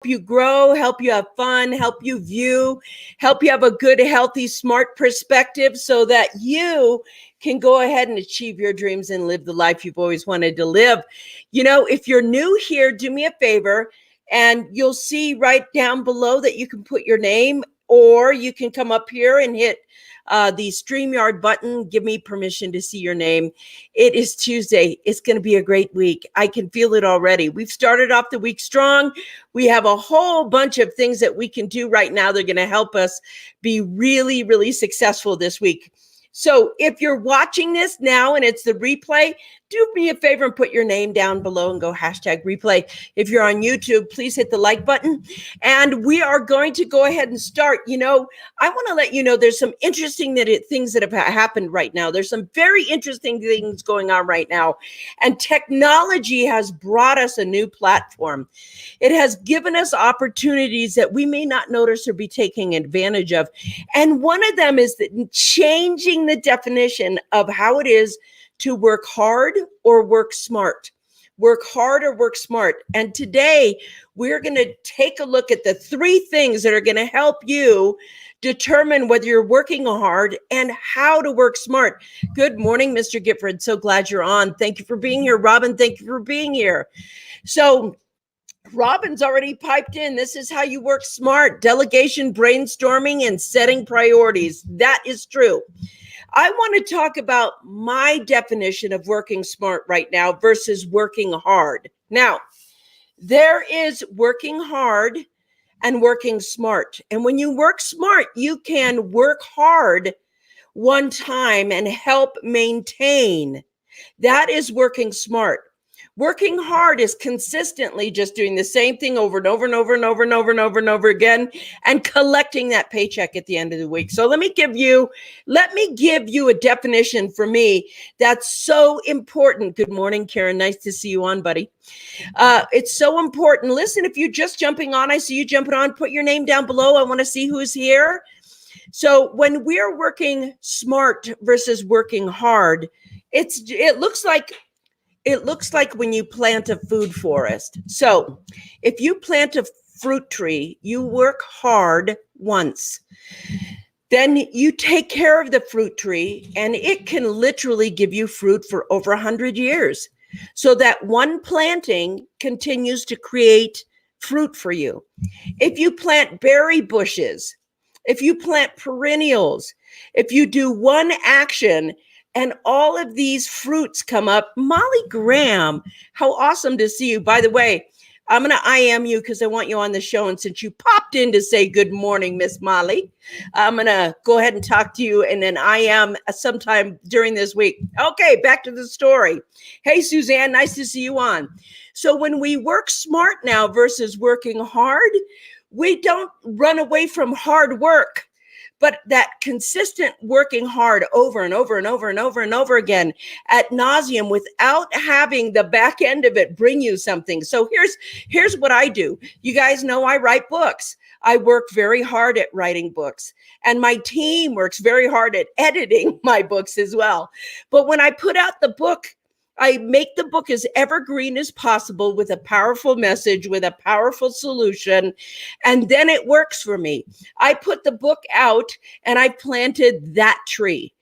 help you grow, help you have fun, help you view, help you have a good, healthy, smart perspective so that you can go ahead and achieve your dreams and live the life you've always wanted to live. You know, if you're new here, do me a favor, and you'll see right down below that you can put your name, or you can come up here and hit the StreamYard button. Give me permission to see your name. It is Tuesday. It's going to be a great week. I can feel it already. We've started off the week strong. We have a whole bunch of things that we can do right now. They're going to help us be really, really successful this week. So if you're watching this now and it's the replay, do me a favor and put your name down below and go #replay. If you're on YouTube, please hit the like button. And we are going to go ahead and start. You know, I want to let you know there's some interesting things that have happened right now. There's some very interesting things going on right now. And technology has brought us a new platform. It has given us opportunities that we may not notice or be taking advantage of. And one of them is changing the definition of how it is to work hard or work smart. Work hard or work smart. And today we're going to take a look at the 3 things that are going to help you determine whether you're working hard and how to work smart. Good morning, Mr. Gifford. So glad you're on. Thank you for being here. Robin, thank you for being here. So Robin's already piped in. This is how you work smart: delegation, brainstorming, and setting priorities. That is true. I want to talk about my definition of working smart right now versus working hard. Now, there is working hard and working smart. And when you work smart, you can work hard one time and help maintain. That is working smart. Working hard is consistently just doing the same thing over and over and over and over and over and over and over again and collecting that paycheck at the end of the week. So let me give you a definition for me that's so important. Good morning, Karen. Nice to see you on, buddy. It's so important. Listen, if you're just jumping on, I see you jumping on, put your name down below. I want to see who's here. So when we're working smart versus working hard, it looks like when you plant a food forest. So if you plant a fruit tree, you work hard once. Then you take care of the fruit tree, and it can literally give you fruit for over 100 years. So that one planting continues to create fruit for you. If you plant berry bushes, if you plant perennials, if you do one action, and all of these fruits come up. Molly Graham, how awesome to see you. By the way, I'm going to IM you because I want you on the show. And since you popped in to say good morning, Miss Molly, I'm going to go ahead and talk to you and then IM sometime during this week. Okay, back to the story. Hey, Suzanne, nice to see you on. So when we work smart now versus working hard, we don't run away from hard work. But that consistent working hard over and over and over and over and over again ad nauseum without having the back end of it bring you something. So here's what I do. You guys know I write books. I work very hard at writing books, and my team works very hard at editing my books as well. But when I put out the book, I make the book as evergreen as possible with a powerful message, with a powerful solution, and then it works for me. I put the book out and I planted that tree.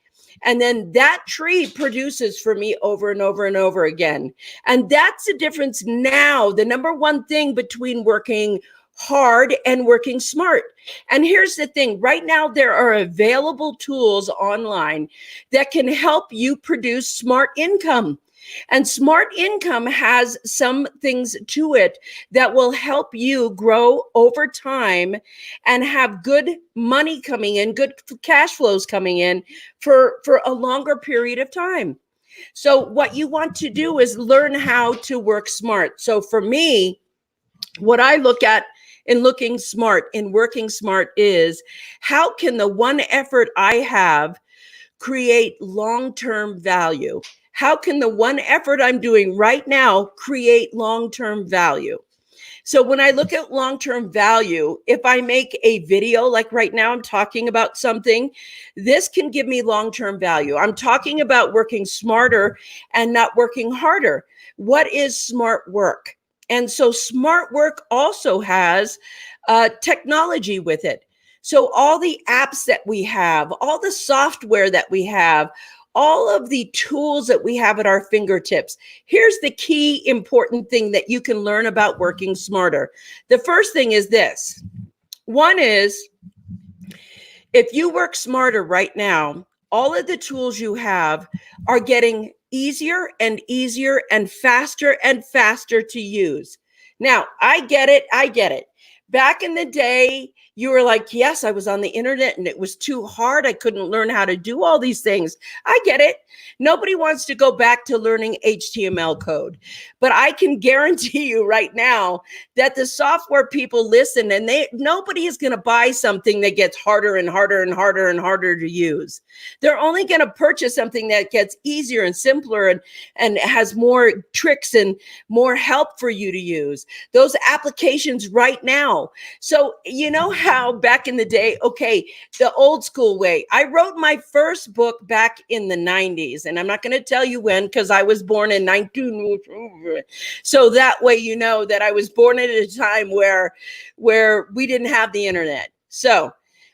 And then that tree produces for me over and over and over again. And that's the difference now. The number one thing between working hard and working smart. And here's the thing. Right now, there are available tools online that can help you produce smart income. And smart income has some things to it that will help you grow over time and have good money coming in, good cash flows coming in for a longer period of time. So what you want to do is learn how to work smart. So for me, what I look at in looking smart, in working smart, is how can the one effort I have create long-term value? How can the one effort I'm doing right now create long-term value? So when I look at long-term value, if I make a video, like right now I'm talking about something, this can give me long-term value. I'm talking about working smarter and not working harder. What is smart work? And so smart work also has technology with it. So all the apps that we have, all the software that we have, all of the tools that we have at our fingertips. Here's the key important thing that you can learn about working smarter. The first thing is this. One is, if you work smarter right now, all of the tools you have are getting easier and easier and faster to use. Now, I get it. I get it. Back in the day, you were like, yes, I was on the internet and it was too hard. I couldn't learn how to do all these things. I get it. Nobody wants to go back to learning HTML code. But I can guarantee you right now that the software people listen, and nobody is going to buy something that gets harder and harder and harder and harder to use. They're only going to purchase something that gets easier and simpler and has more tricks and more help for you to use. Those applications right now. So you know how back in the day, okay, the old school way, I wrote my first book back in the 90s, and I'm not going to tell you when, because I was born in 19. So that way, you know that I was born at a time where we didn't have the internet. So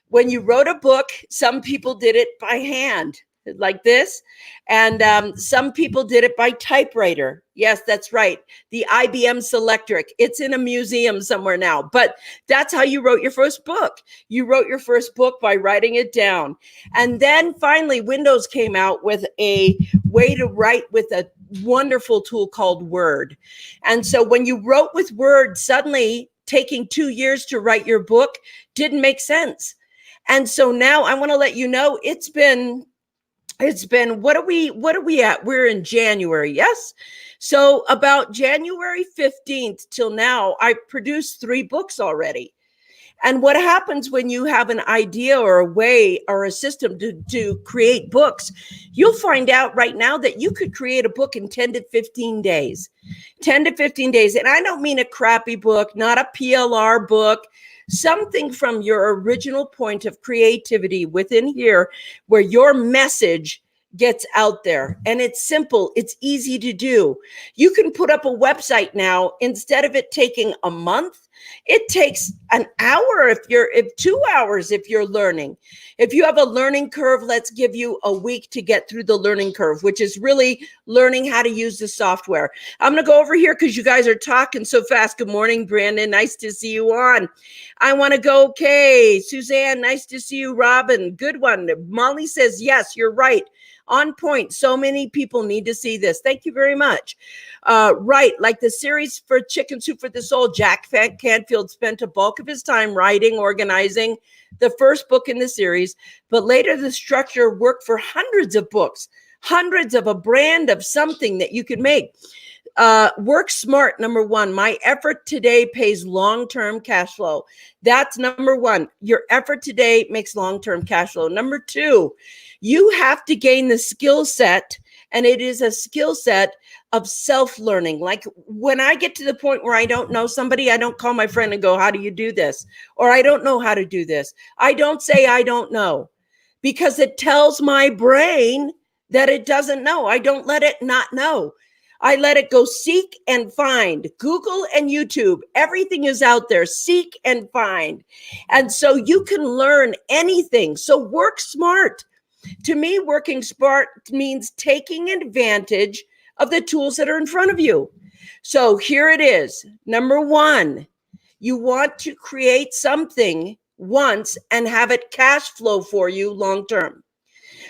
when you wrote a book, some people did it by hand like this. And some people did it by typewriter. Yes, that's right. The IBM Selectric. It's in a museum somewhere now. But that's how you wrote your first book. You wrote your first book by writing it down. And then finally, Windows came out with a way to write with a wonderful tool called Word. And so when you wrote with Word, suddenly taking 2 years to write your book didn't make sense. And so now I want to let you know it's been what are we at? We're in January, yes? So about January 15th till now, I produced 3 books already. And what happens when you have an idea or a way or a system to create books, you'll find out right now that you could create a book in 10 to 15 days. 10 to 15 days. And I don't mean a crappy book, not a PLR book, something from your original point of creativity within here where your message gets out there. And it's simple. It's easy to do. You can put up a website now. Instead of it taking a month, it takes an hour if 2 hours if you're learning. If you have a learning curve, let's give you a week to get through the learning curve, which is really learning how to use the software. I'm going to go over here because you guys are talking so fast. Good morning, Brandon. Nice to see you on. I want to go, okay. Suzanne, nice to see you. Robin, good one. Molly says, yes, you're right. On point. So many people need to see this. Thank you very much. Right. Like the series for Chicken Soup for the Soul, Jack Canfield spent a bulk of his time writing, organizing the first book in the series, but later the structure worked for hundreds of books, hundreds of a brand of something that you could make. Work smart. Number 1, my effort today pays long-term cash flow. That's number 1. Your effort today makes long-term cash flow. Number 2, you have to gain the skill set, and it is a skill set of self-learning. Like when I get to the point where I don't know somebody, I don't call my friend and go, how do you do this? Or I don't know how to do this. I don't say I don't know, because it tells my brain that it doesn't know. I don't let it not know. I let it go seek and find. Google and YouTube, everything is out there. Seek and find. And so you can learn anything. So work smart. To me, working smart means taking advantage of the tools that are in front of you. So here it is. Number 1, you want to create something once and have it cash flow for you long term.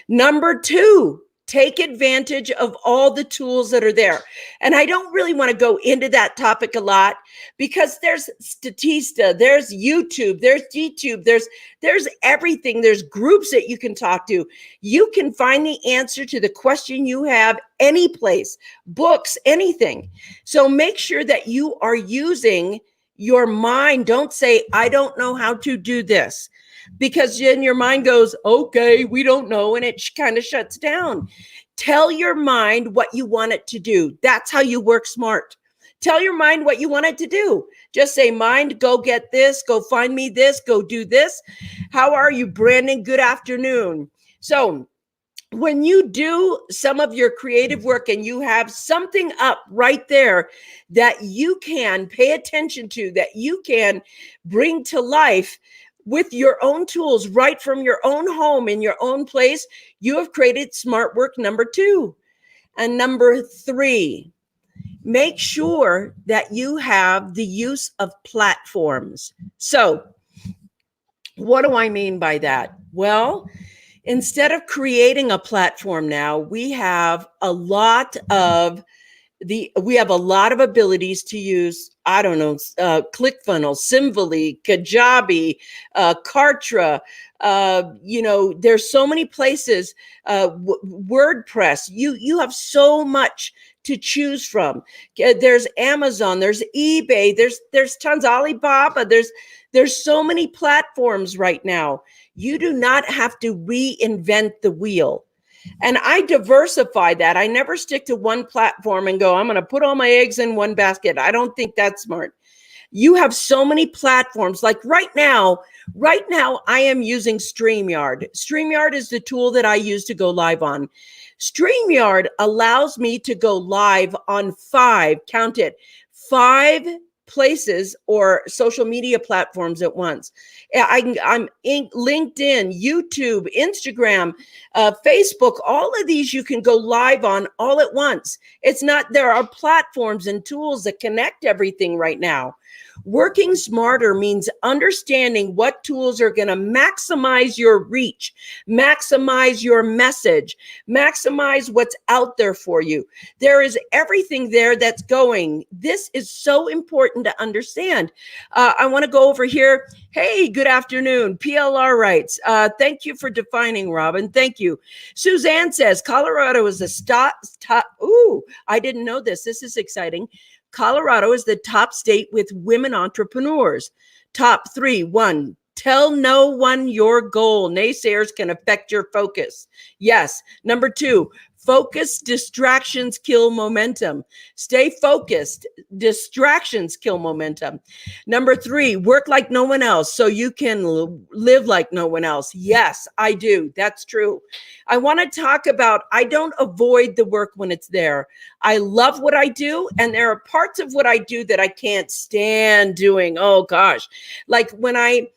Number 2, take advantage of all the tools that are there. And I don't really want to go into that topic a lot because there's Statista, there's YouTube, there's DTube, there's everything. There's groups that you can talk to. You can find the answer to the question you have any place, books, anything. So make sure that you are using your mind. Don't say, I don't know how to do this. Because then your mind goes, okay, we don't know, and it kind of shuts down. Tell your mind what you want it to do. That's how you work smart. Tell your mind what you want it to do. Just say, mind, go get this, go find me this, go do this. How are you, Brandon? Good afternoon. So when you do some of your creative work and you have something up right there that you can pay attention to, that you can bring to life with your own tools, right from your own home in your own place, you have created smart work number 2. And number 3, make sure that you have the use of platforms. So, what do I mean by that? Well, instead of creating a platform now, we have a lot of abilities to use, I don't know, ClickFunnels, Symvoli, Kajabi, Kartra. There's so many places, WordPress. You have so much to choose from. There's Amazon, there's eBay, there's tons, Alibaba, there's so many platforms right now. You do not have to reinvent the wheel. And I diversify that. I never stick to one platform and go, I'm going to put all my eggs in one basket. I don't think that's smart. You have so many platforms. Like right now, I am using StreamYard. StreamYard is the tool that I use to go live on. StreamYard allows me to go live on 5 places or social media platforms at once. I'm in LinkedIn, YouTube, Instagram, Facebook. All of these you can go live on all at once. There are platforms and tools that connect everything right now. Working smarter means understanding what tools are going to maximize your reach, maximize your message, maximize what's out there for you. There is everything there that's going. This is so important to understand. I want to go over here. Hey, good afternoon. PLR writes, thank you for defining, Robin. Thank you. Suzanne says, Colorado is a ooh, I didn't know this. This is exciting. Colorado is the top state with women entrepreneurs. Top 3, 1, tell no one your goal. Naysayers can affect your focus. Yes. Number 2, focus, distractions kill momentum. Stay focused. Distractions kill momentum. Number 3, work like no one else so you can live like no one else. Yes, I do. That's true. I want to talk about, I don't avoid the work when it's there. I love what I do, and there are parts of what I do that I can't stand doing. Oh gosh. Like when I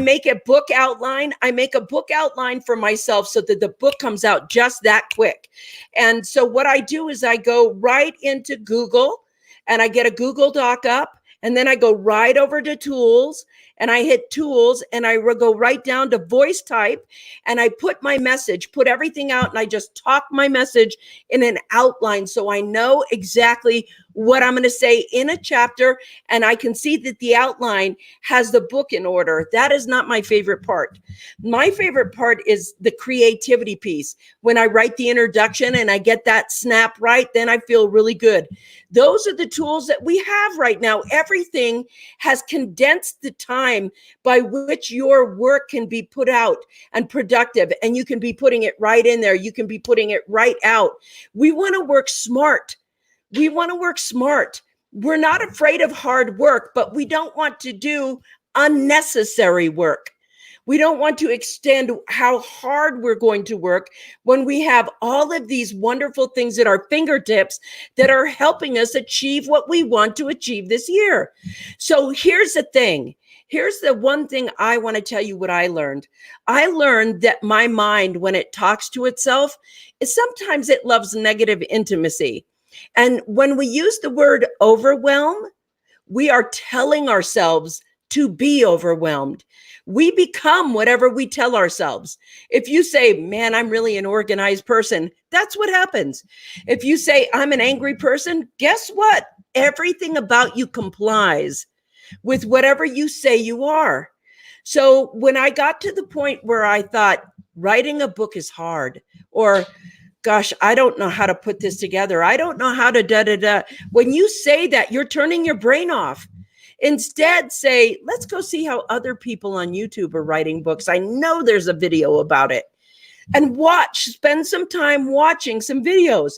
make a book outline, I make a book outline for myself so that the book comes out just that quick. And so what I do is I go right into Google and I get a Google Doc up, and then I go right over to tools and I hit tools and I go right down to voice type and I put my message, put everything out, and I just talk my message in an outline so I know exactly what I'm going to say in a chapter, and I can see that the outline has the book in order. That is not my favorite part. My favorite part is the creativity piece. When I write the introduction and I get that snap right, then I feel really good. Those are the tools that we have right now. Everything has condensed the time by which your work can be put out and productive, and you can be putting it right in there. You can be putting it right out. We want to work smart. We want to work smart. We're not afraid of hard work, but we don't want to do unnecessary work. We don't want to extend how hard we're going to work when we have all of these wonderful things at our fingertips that are helping us achieve what we want to achieve this year. So here's the thing. Here's the one thing I want to tell you what I learned. I learned that my mind, when it talks to itself, sometimes it loves negative intimacy. And when we use the word overwhelm, we are telling ourselves to be overwhelmed. We become whatever we tell ourselves. If you say, man, I'm really an organized person, that's what happens. If you say, I'm an angry person, guess what? Everything about you complies with whatever you say you are. So when I got to the point where I thought writing a book is hard, or gosh, I don't know how to put this together, I don't know how to da-da-da. When you say that, you're turning your brain off. Instead, say, let's go see how other people on YouTube are writing books. I know there's a video about it. and spend some time watching some videos.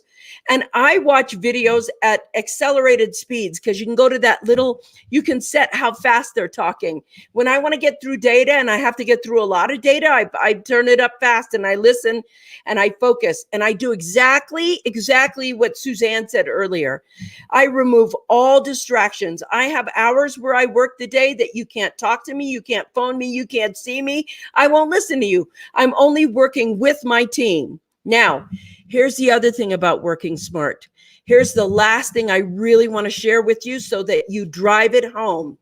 And I watch videos at accelerated speeds because you can go to you can set how fast they're talking. When I want to get through data and I have to get through a lot of data, I turn it up fast and I listen and I focus and I do exactly what Suzanne said earlier. I remove all distractions. I have hours where I work the day that you can't talk to me, you can't phone me, you can't see me. I won't listen to you. I'm only working with my team. Now, here's the other thing about working smart. Here's the last thing I really want to share with you so that you drive it home.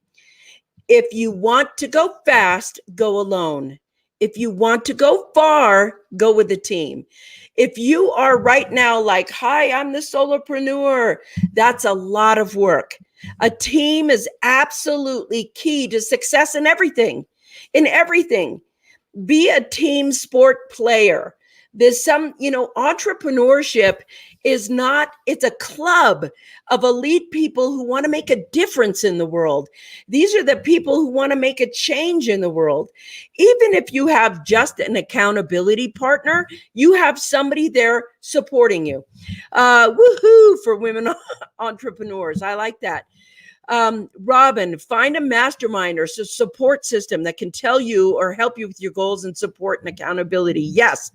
If you want to go fast, go alone. If you want to go far, go with a team. If you are right now like, hi, I'm the solopreneur, that's a lot of work. A team is absolutely key to success in everything. In everything. Be a team sport player. There's entrepreneurship it's a club of elite people who want to make a difference in the world. These are the people who want to make a change in the world. Even if you have just an accountability partner, you have somebody there supporting you. Woohoo for women entrepreneurs. I like that. Robin, find a mastermind or support system that can tell you or help you with your goals and support and accountability. Yes,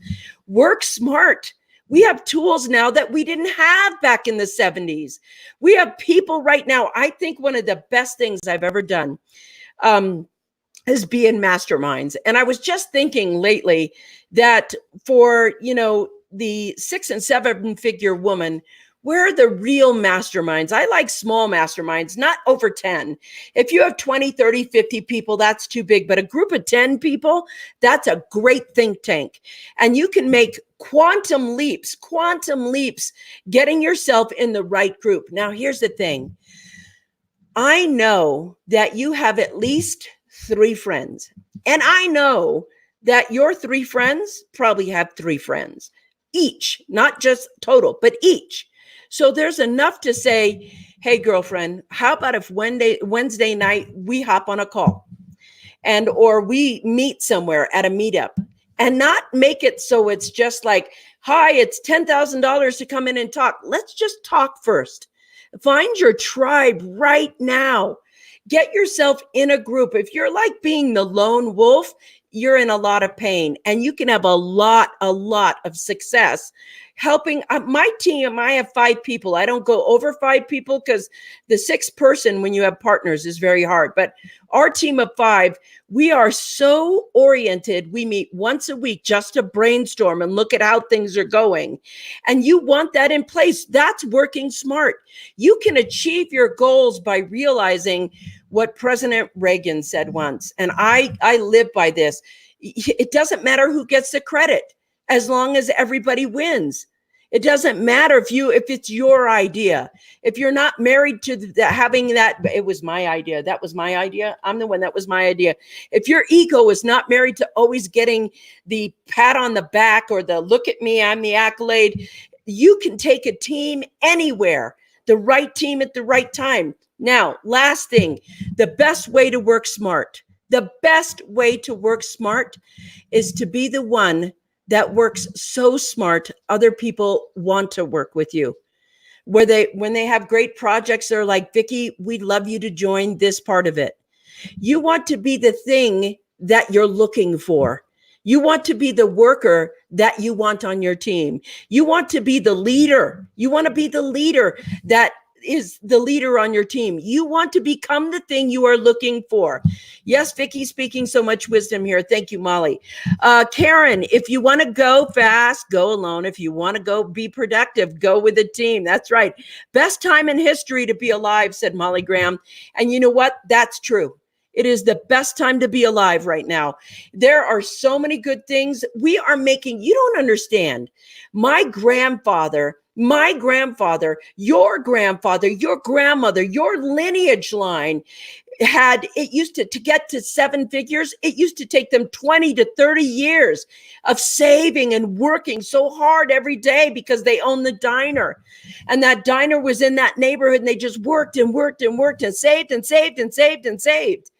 work smart. We have tools now that we didn't have back in the 70s. We have people right now. I think one of the best things I've ever done is be in masterminds. And I was just thinking lately that for, the 6 and 7 figure woman, where are the real masterminds? I like small masterminds, not over 10. If you have 20, 30, 50 people, that's too big. But a group of 10 people, that's a great think tank. And you can make quantum leaps, getting yourself in the right group. Now, here's the thing. I know that you have at least 3 friends. And I know that your 3 friends probably have 3 friends each, not just total, but each. So there's enough to say, hey, girlfriend, how about if Wednesday night we hop on a call or we meet somewhere at a meetup, and not make it so it's just like, hi, it's $10,000 to come in and talk. Let's just talk first. Find your tribe right now. Get yourself in a group. If you're like being the lone wolf, you're in a lot of pain, and you can have a lot of success helping my team. I have 5 people. I don't go over 5 people because the 6th person when you have partners is very hard. But our team of 5, we are so oriented. We meet once a week just to brainstorm and look at how things are going. And you want that in place. That's working smart. You can achieve your goals by realizing what President Reagan said once. And I live by this. It doesn't matter who gets the credit as long as everybody wins. It doesn't matter if it's your idea. If you're not married to having that, it was my idea. That was my idea. I'm the one that was my idea. If your ego is not married to always getting the pat on the back or the look at me, I'm the accolade, you can take a team anywhere, the right team at the right time. Now, last thing, the best way to work smart. The best way to work smart is to be the one that works so smart, other people want to work with you. When they have great projects, they're like, Vickie, we'd love you to join this part of it. You want to be the thing that you're looking for. You want to be the worker that you want on your team. You want to be the leader. You want to be the leader that is the leader on your team. You want to become the thing you are looking for. Yes, Vickie speaking so much wisdom here. Thank you, Molly. Karen, if you want to go fast, go alone. If you want to go be productive, go with a team. That's right. Best time in history to be alive, said Molly Graham. And you know what? That's true. It is the best time to be alive right now. There are so many good things we are making. You don't understand. My grandfather, your grandfather, your grandmother, your lineage line it used to get to 7 figures. It used to take them 20 to 30 years of saving and working so hard every day because they owned the diner. And that diner was in that neighborhood, and they just worked and worked and worked and saved and saved and saved and saved.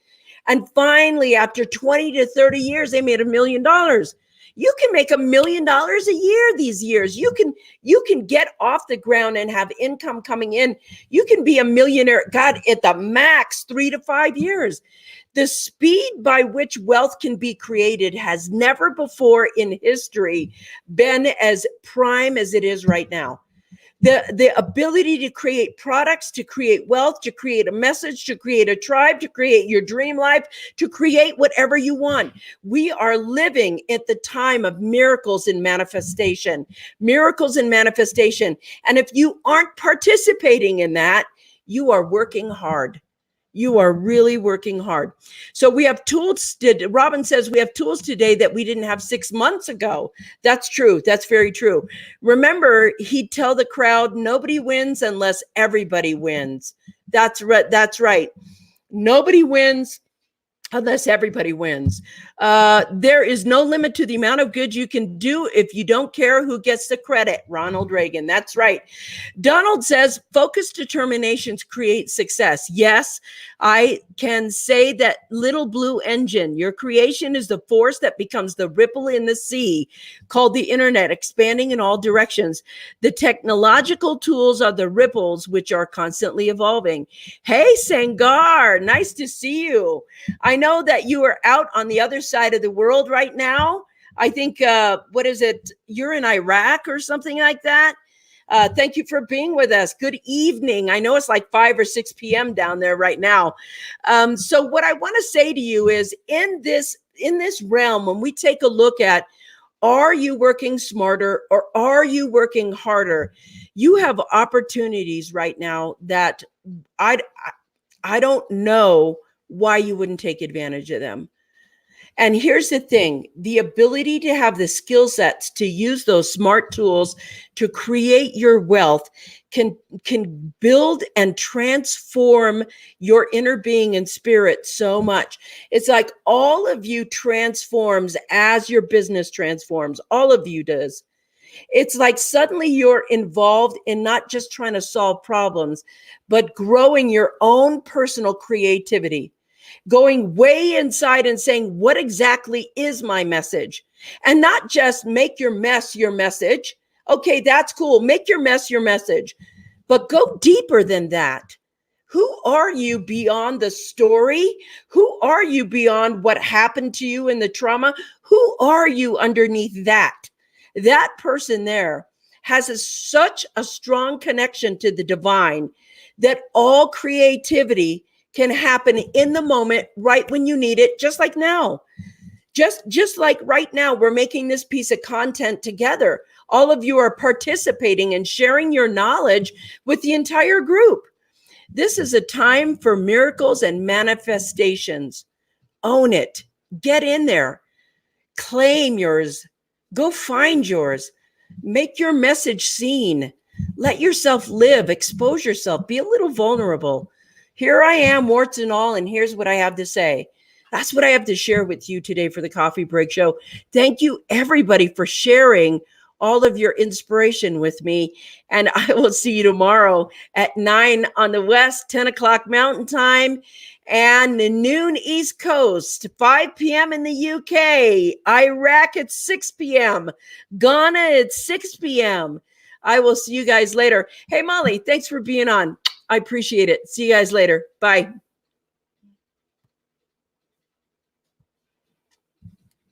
And finally, after 20 to 30 years, they made $1 million. You can make $1 million a year these years. You can get off the ground and have income coming in. You can be a millionaire, God, at the max 3 to 5 years. The speed by which wealth can be created has never before in history been as prime as it is right now. The ability to create products, to create wealth, to create a message, to create a tribe, to create your dream life, to create whatever you want. We are living at the time of miracles and manifestation. Miracles and manifestation. And if you aren't participating in that, you are working hard. You are really working hard. So we have tools. Robin says we have tools today that we didn't have 6 months ago. That's true. That's very true. Remember, he'd tell the crowd, nobody wins unless everybody wins. That's right. That's right. Nobody wins unless everybody wins. There is no limit to the amount of good you can do if you don't care who gets the credit. Ronald Reagan. That's right. Donald says, focused determinations create success. Yes, I can say that little blue engine, your creation is the force that becomes the ripple in the sea called the internet, expanding in all directions. The technological tools are the ripples which are constantly evolving. Hey, Sangar, nice to see you. I know that you are out on the other side of the world right now. I think, what is it? You're in Iraq or something like that. Thank you for being with us. Good evening. I know it's like 5 or 6 p.m. down there right now. So what I want to say to you is in this realm, when we take a look at, are you working smarter or are you working harder? You have opportunities right now that I don't know why you wouldn't take advantage of them. And here's the thing, the ability to have the skill sets to use those smart tools to create your wealth can build and transform your inner being and spirit so much. It's like all of you transforms as your business transforms. All of you does. It's like suddenly you're involved in not just trying to solve problems, but growing your own personal creativity. Going way inside and saying, what exactly is my message? And not just make your mess your message. Okay, that's cool. Make your mess your message. But go deeper than that. Who are you beyond the story? Who are you beyond what happened to you in the trauma? Who are you underneath that? That person there has such a strong connection to the divine that all creativity can happen in the moment, right when you need it, just like now. Just like right now, we're making this piece of content together. All of you are participating and sharing your knowledge with the entire group. This is a time for miracles and manifestations. Own it. Get in there. Claim yours. Go find yours. Make your message seen. Let yourself live. Expose yourself. Be a little vulnerable. Here I am, warts and all, and here's what I have to say. That's what I have to share with you today for the Coffee Break Show. Thank you, everybody, for sharing all of your inspiration with me. And I will see you tomorrow at 9 on the West, 10 o'clock Mountain Time, and noon East Coast, 5 p.m. in the UK, Iraq at 6 p.m., Ghana at 6 p.m. I will see you guys later. Hey, Molly, thanks for being on. I appreciate it. See you guys later. Bye.